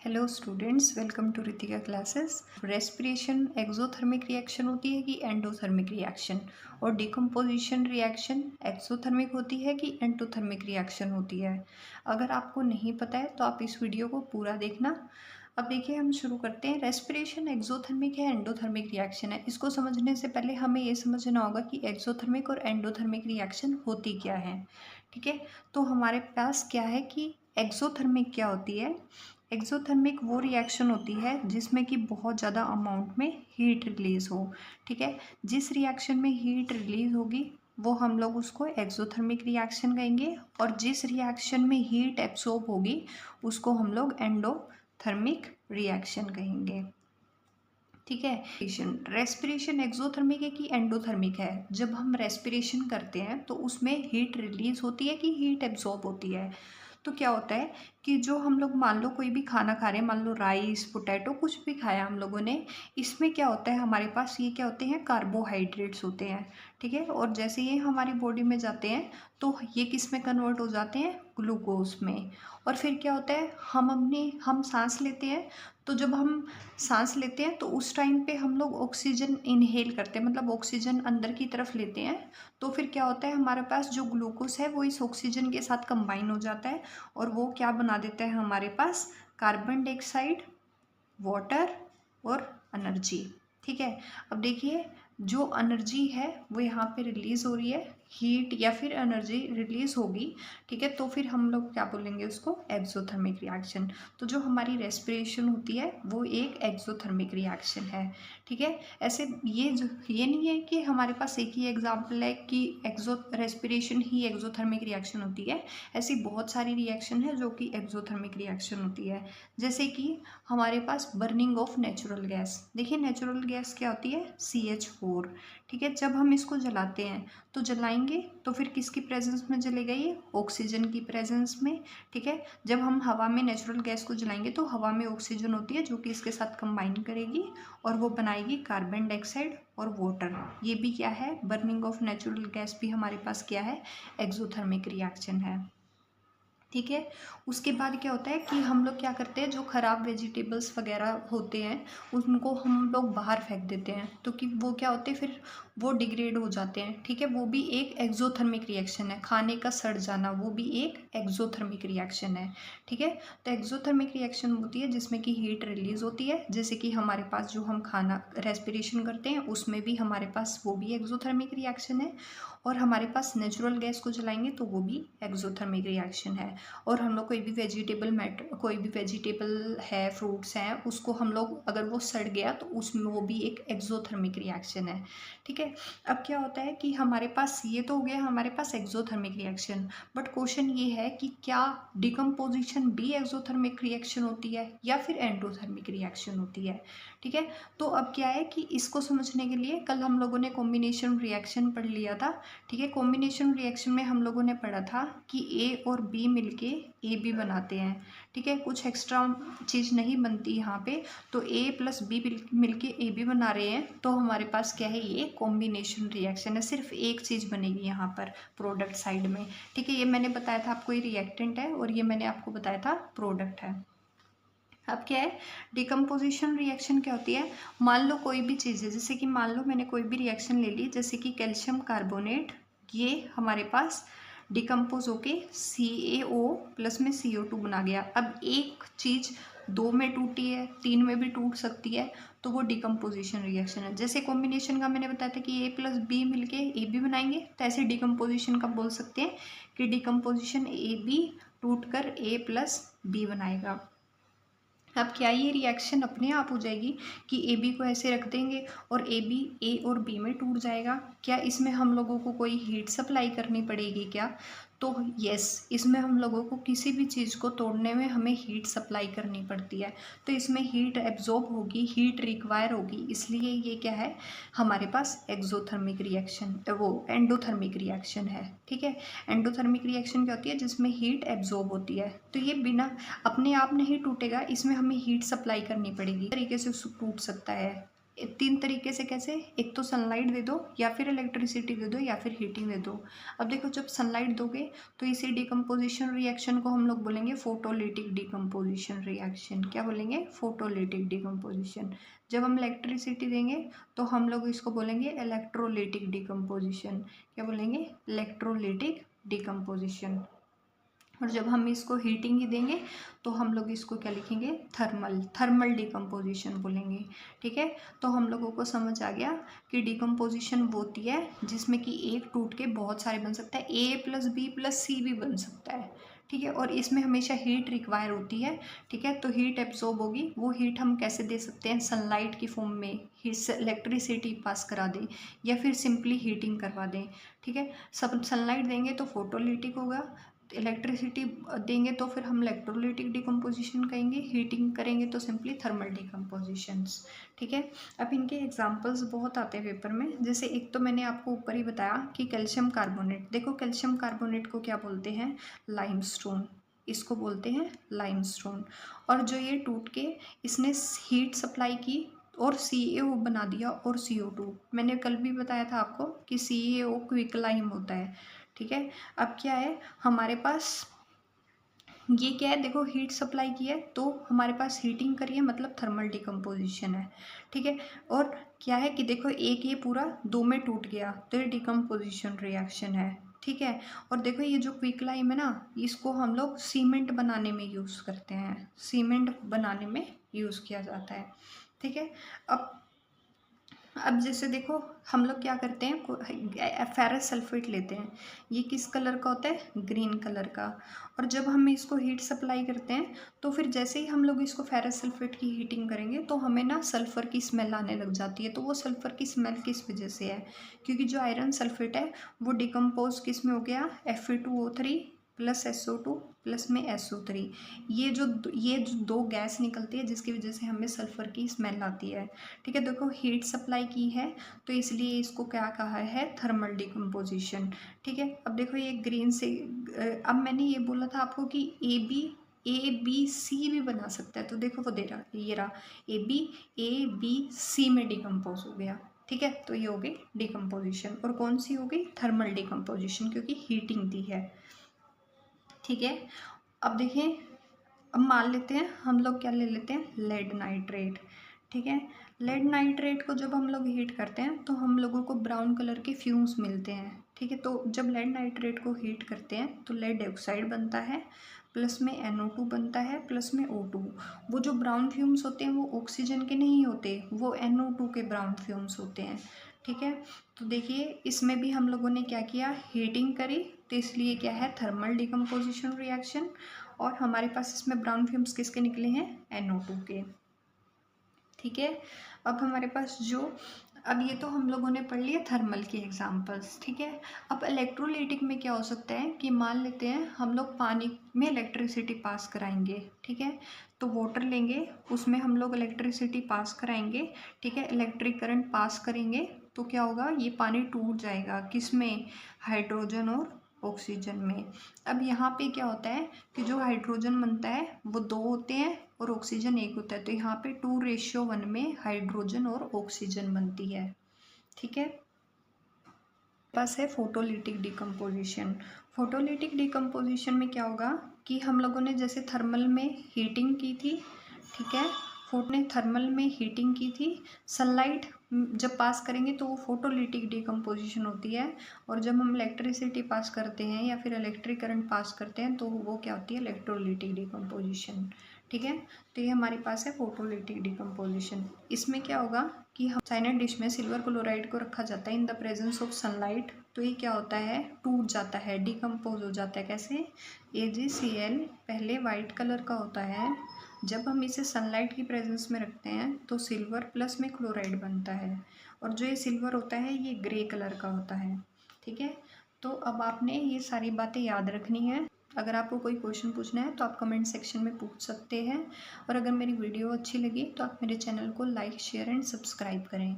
Hello students, welcome to Ritika classes. Respiration exothermic reaction होती है कि एंडोथर्मिक रिएक्शन, और डिकम्पोजिशन रिएक्शन एक्सोथर्मिक होती है कि एंडोथर्मिक रिएक्शन होती है। अगर आपको नहीं पता है तो आप इस वीडियो को पूरा देखना। अब देखिए, हम शुरू करते हैं। रेस्पिरेशन एक्सोथर्मिक है, एंडोथर्मिक रिएक्शन है। इसको समझने से पहले हमें ये समझना होगा कि एक्सोथर्मिक और एंडोथर्मिक रिएक्शन होती क्या है। ठीक है, तो हमारे पास क्या है कि एक्सोथर्मिक क्या होती है। एक्सोथर्मिक वो रिएक्शन होती है जिसमें कि बहुत ज़्यादा अमाउंट में हीट रिलीज़ हो। ठीक है, जिस रिएक्शन में हीट रिलीज़ होगी वो हम लोग उसको एक्सोथर्मिक रिएक्शन कहेंगे, और जिस रिएक्शन में हीट एब्सॉर्ब होगी उसको हम लोग एंडोथर्मिक रिएक्शन कहेंगे। ठीक है, रेस्पिरेशन एक्सोथर्मिक है कि एंडोथर्मिक है। जब हम रेस्पिरेशन करते हैं तो उसमें हीट रिलीज होती है कि हीट एब्सॉर्ब होती है। तो क्या होता है कि जो हम लोग मान लो कोई भी खाना खा रहे हैं, मान लो राइस पोटैटो कुछ भी खाया हम लोगों ने, इसमें क्या होता है हमारे पास, ये क्या होते हैं, कार्बोहाइड्रेट्स होते हैं। ठीक है, और जैसे ये हमारी बॉडी में जाते हैं तो ये किस में कन्वर्ट हो जाते हैं, ग्लूकोज में। और फिर क्या होता है, हम सांस लेते हैं। तो जब हम सांस लेते हैं तो उस टाइम पे हम लोग ऑक्सीजन इनहेल करते हैं, मतलब ऑक्सीजन अंदर की तरफ लेते हैं। तो फिर क्या होता है, हमारे पास जो ग्लूकोज है वो इस ऑक्सीजन के साथ कंबाइन हो जाता है, और वो क्या बना देता है हमारे पास, कार्बन डाइऑक्साइड, वाटर और एनर्जी। ठीक है, अब देखिए, जो एनर्जी है वो यहाँ पे रिलीज़ हो रही है, हीट या फिर एनर्जी रिलीज़ होगी। ठीक है, तो फिर हम लोग क्या बोलेंगे उसको, एक्सोथर्मिक रिएक्शन। तो जो हमारी रेस्पिरेशन होती है वो एक एक्सोथर्मिक रिएक्शन है। ठीक है, ऐसे ये नहीं है कि हमारे पास एक ही एग्जाम्पल है कि रेस्पिरेशन ही एक्सोथर्मिक रिएक्शन होती है। ऐसी बहुत सारी रिएक्शन है जो कि एक्सोथर्मिक रिएक्शन होती है। जैसे कि हमारे पास बर्निंग ऑफ नेचुरल गैस। देखिए, नेचुरल गैस क्या होती है, CH4। ठीक है, जब हम इसको जलाते हैं तो जलाएंगे तो फिर किसकी प्रेजेंस में जलेगा, ये ऑक्सीजन की प्रेजेंस में। ठीक है, जब हम हवा में नेचुरल गैस को जलाएंगे तो हवा में ऑक्सीजन होती है जो कि इसके साथ कंबाइन करेगी और वो बनाएगी कार्बन डाइऑक्साइड और वाटर। ये भी क्या है, बर्निंग ऑफ नेचुरल गैस भी हमारे पास क्या है, एक्सोथर्मिक रिएक्शन है। ठीक है, उसके बाद क्या होता है कि हम लोग क्या करते हैं, जो ख़राब वेजिटेबल्स वगैरह होते हैं उनको हम लोग बाहर फेंक देते हैं, तो कि वो क्या होते हैं, फिर वो डिग्रेड हो जाते हैं। ठीक है, वो भी एक एक्सोथर्मिक रिएक्शन है। खाने का सड़ जाना वो भी एक एक्सोथर्मिक रिएक्शन है। ठीक है, तो एक्सोथर्मिक रिएक्शन होती है जिसमें कि हीट रिलीज होती है, जैसे कि हमारे पास जो हम खाना रेस्पिरेशन करते हैं उसमें भी हमारे पास वो भी एक्सोथर्मिक रिएक्शन है, और हमारे पास नेचुरल गैस को जलाएंगे तो वो भी एक्सोथर्मिक रिएक्शन है। और हम लोग कोई भी वेजिटेबल है, फ्रूट्स हैं, उसको हम लोग अगर वो सड़ गया तो उसमें वो भी एक एक्सोथर्मिक रिएक्शन है। ठीक है, अब क्या होता है कि हमारे पास ये तो हो गया हमारे पास एक्सोथर्मिक रिएक्शन, बट क्वेश्चन ये है कि क्या डिकम्पोजिशन भी एक्सोथर्मिक रिएक्शन होती है या फिर एंडोथर्मिक रिएक्शन होती है। ठीक है, तो अब क्या है कि इसको समझने के लिए कल हम लोगों ने कॉम्बिनेशन रिएक्शन पढ़ लिया था। ठीक है, कॉम्बिनेशन रिएक्शन में हम लोगों ने पढ़ा था कि A और B मिलके AB बनाते हैं। ठीक है, कुछ एक्स्ट्रा चीज़ नहीं बनती यहाँ पे, तो A प्लस B मिलके AB बना रहे हैं, तो हमारे पास क्या है, ये कॉम्बिनेशन रिएक्शन है। सिर्फ एक चीज़ बनेगी यहाँ पर प्रोडक्ट साइड में। ठीक है, ये मैंने बताया था आपको, ये रिएक्टेंट है और ये मैंने आपको बताया था प्रोडक्ट है। अब क्या है, डिकम्पोजिशन रिएक्शन क्या होती है, मान लो कोई भी चीज़ है, जैसे कि मान लो मैंने कोई भी रिएक्शन ले ली, जैसे कि कैल्शियम कार्बोनेट, ये हमारे पास डिकम्पोज होके CaO प्लस में CO2 बना गया। अब एक चीज़ 2 में टूटी है, 3 में भी टूट सकती है, तो वो डिकम्पोजिशन रिएक्शन है। जैसे कॉम्बिनेशन का मैंने बताया था कि A प्लस B मिलके AB बनाएंगे, तो ऐसे डिकम्पोजिशन का बोल सकते हैं कि डिकम्पोजिशन AB टूट कर A प्लस B बनाएगा। अब क्या ये रिएक्शन अपने आप हो जाएगी कि AB को ऐसे रख देंगे और AB A और B में टूट जाएगा? क्या इसमें हम लोगों को कोई हीट सप्लाई करनी पड़ेगी क्या? तो यस, इसमें हम लोगों को किसी भी चीज़ को तोड़ने में हमें हीट सप्लाई करनी पड़ती है, तो इसमें हीट एब्जॉर्ब होगी, हीट रिक्वायर होगी, इसलिए ये क्या है, हमारे पास एक्सोथर्मिक रिएक्शन, वो एंडोथर्मिक रिएक्शन है। ठीक है, एंडोथर्मिक रिएक्शन क्या होती है, जिसमें हीट एब्जॉर्ब होती है, तो ये बिना अपने आप नहीं टूटेगा, इसमें हमें हीट सप्लाई करनी पड़ेगी, तरीके से टूट सकता है। तीन तरीके से कैसे, एक तो सनलाइट दे दो या फिर इलेक्ट्रिसिटी दे दो या फिर हीटिंग दे दो। अब देखो जब सनलाइट दोगे तो इसी डिकम्पोजिशन रिएक्शन को हम लोग बोलेंगे फोटोलिटिक डिकम्पोजिशन रिएक्शन। क्या बोलेंगे? Photolytic decomposition. जब हम इलेक्ट्रिसिटी देंगे तो हम लोग इसको बोलेंगे इलेक्ट्रोलिटिक डिकम्पोजिशन। क्या बोलेंगे? Electrolytic decomposition. और जब हम इसको हीटिंग ही देंगे तो हम लोग इसको क्या लिखेंगे? थर्मल डिकम्पोजिशन बोलेंगे। ठीक है, तो हम लोगों को समझ आ गया कि डिकम्पोजिशन वो होती है जिसमें कि एक टूट के बहुत सारे बन सकता है, A+B+C भी बन सकता है। ठीक है, और इसमें हमेशा हीट रिक्वायर होती है। ठीक है, तो हीट एब्जॉर्ब होगी, वो हीट हम कैसे दे सकते हैं? सनलाइट की फॉर्म में इलेक्ट्रिसिटी पास करा दें या फिर सिंपली हीटिंग करवा दें। ठीक है, सब सनलाइट देंगे तो फोटोलिटिक होगा, इलेक्ट्रिसिटी देंगे तो फिर हम इलेक्ट्रोलिटिक डिकम्पोजिशन कहेंगे, हीटिंग करेंगे तो सिंपली थर्मल डिकम्पोजिशंस। ठीक है, अब इनके एग्जांपल्स बहुत आते हैं पेपर में। जैसे एक तो मैंने आपको ऊपर ही बताया कि कैल्शियम कार्बोनेट। देखो कैल्शियम कार्बोनेट को क्या बोलते हैं? लाइमस्टोन। इसको बोलते हैं लाइमस्टोन। और जो ये टूट के इसने हीट सप्लाई की और CaO बना दिया और CO2। मैंने कल भी बताया था आपको कि CaO क्विकलाइम होता है। ठीक है, अब क्या है हमारे पास, ये क्या है देखो, हीट सप्लाई की है तो हमारे पास हीटिंग करी है, मतलब थर्मल डिकम्पोजिशन है। ठीक है, और क्या है कि देखो एक ये पूरा दो में टूट गया तो ये डिकम्पोजिशन रिएक्शन है। ठीक है, और देखो ये जो क्विकलाइम है ना, इसको हम लोग सीमेंट बनाने में यूज़ करते हैं, सीमेंट बनाने में यूज़ किया जाता है। ठीक है, अब जैसे देखो हम लोग क्या करते हैं, फेरस सल्फेट लेते हैं। ये किस कलर का होता है? ग्रीन कलर का। और जब हम इसको हीट सप्लाई करते हैं तो फिर जैसे ही हम लोग इसको फेरस सल्फेट की हीटिंग करेंगे तो हमें ना सल्फ़र की स्मेल आने लग जाती है। तो वो सल्फ़र की स्मेल किस वजह से है? क्योंकि जो आयरन सल्फेट है वो डिकम्पोज किस में हो गया? Fe2O3 प्लस SO2 प्लस में SO3। ये जो दो गैस निकलती है जिसकी वजह से हमें सल्फ़र की स्मेल आती है। ठीक है, देखो हीट सप्लाई की है तो इसलिए इसको क्या कहा है? Thermal decomposition. ठीक है, अब देखो ये ग्रीन से, अब मैंने ये बोला था आपको कि A B C भी बना सकता है। तो देखो वो दे रहा, ये रहा A B C में डिकम्पोज हो गया। ठीक है, तो ये हो गई डिकम्पोजिशन। और कौन सी हो गई? थर्मल डिकम्पोजिशन, क्योंकि हीटिंग दी है। ठीक है, अब देखिए, अब मान लेते हैं हम लोग क्या ले लेते हैं? Lead nitrate. ठीक है, लेड नाइट्रेट को जब हम लोग हीट करते हैं तो हम लोगों को ब्राउन कलर के फ्यूम्स मिलते हैं। ठीक है, तो जब लेड नाइट्रेट को हीट करते हैं तो लेड ऑक्साइड बनता है, प्लस में NO2 बनता है, प्लस में O2। वो जो ब्राउन फ्यूम्स होते हैं वो ऑक्सीजन के नहीं होते, वो NO2 के ब्राउन फ्यूम्स होते हैं। ठीक है, तो देखिए इसमें भी हम लोगों ने क्या किया? हीटिंग करी, तो इसलिए क्या है? Thermal decomposition reaction. और हमारे पास इसमें ब्राउन फ्यूम्स किसके निकले हैं? NO2 के। ठीक है, अब हमारे पास अब ये तो हम लोगों ने पढ़ लिया थर्मल के एग्जांपल्स। ठीक है, अब इलेक्ट्रोलिटिक में क्या हो सकता है कि मान लेते हैं हम लोग पानी में इलेक्ट्रिसिटी पास कराएंगे। ठीक है, तो वाटर लेंगे, उसमें हम लोग इलेक्ट्रिसिटी पास कराएंगे। ठीक है, इलेक्ट्रिक करंट पास करेंगे तो क्या होगा? ये पानी टूट जाएगा, किस में? हाइड्रोजन और ऑक्सीजन में। अब यहाँ पे क्या होता है कि जो हाइड्रोजन बनता है वो दो होते हैं और ऑक्सीजन एक होता है, तो यहाँ पे 2:1 में हाइड्रोजन और ऑक्सीजन बनती है। ठीक है, बस है फोटोलिटिक डिकम्पोजिशन। फोटोलिटिक डिकम्पोजिशन में क्या होगा कि हम लोगों ने जैसे थर्मल में हीटिंग की थी। ठीक है, ने थर्मल में हीटिंग की थी, सनलाइट जब पास करेंगे तो वो फोटोलिटिक डिकम्पोजिशन होती है। और जब हम इलेक्ट्रिसिटी पास करते हैं या फिर इलेक्ट्रिक करंट पास करते हैं तो वो क्या होती है? Electrolytic decomposition. ठीक है, तो ये हमारे पास है फोटोलिटिक डिकम्पोजिशन। इसमें क्या होगा कि हम साइनाइड डिश में सिल्वर क्लोराइड को रखा जाता है in the presence of sunlight, तो ये क्या होता है? टूट जाता है, डिकम्पोज हो जाता है। कैसे? AgCl पहले वाइट कलर का होता है, जब हम इसे सनलाइट की प्रेजेंस में रखते हैं तो सिल्वर प्लस में क्लोराइड बनता है, और जो ये सिल्वर होता है ये ग्रे कलर का होता है। ठीक है, तो अब आपने ये सारी बातें याद रखनी है। अगर आपको कोई क्वेश्चन पूछना है तो आप कमेंट सेक्शन में पूछ सकते हैं। और अगर मेरी वीडियो अच्छी लगी तो आप मेरे चैनल को लाइक, शेयर एंड सब्सक्राइब करें।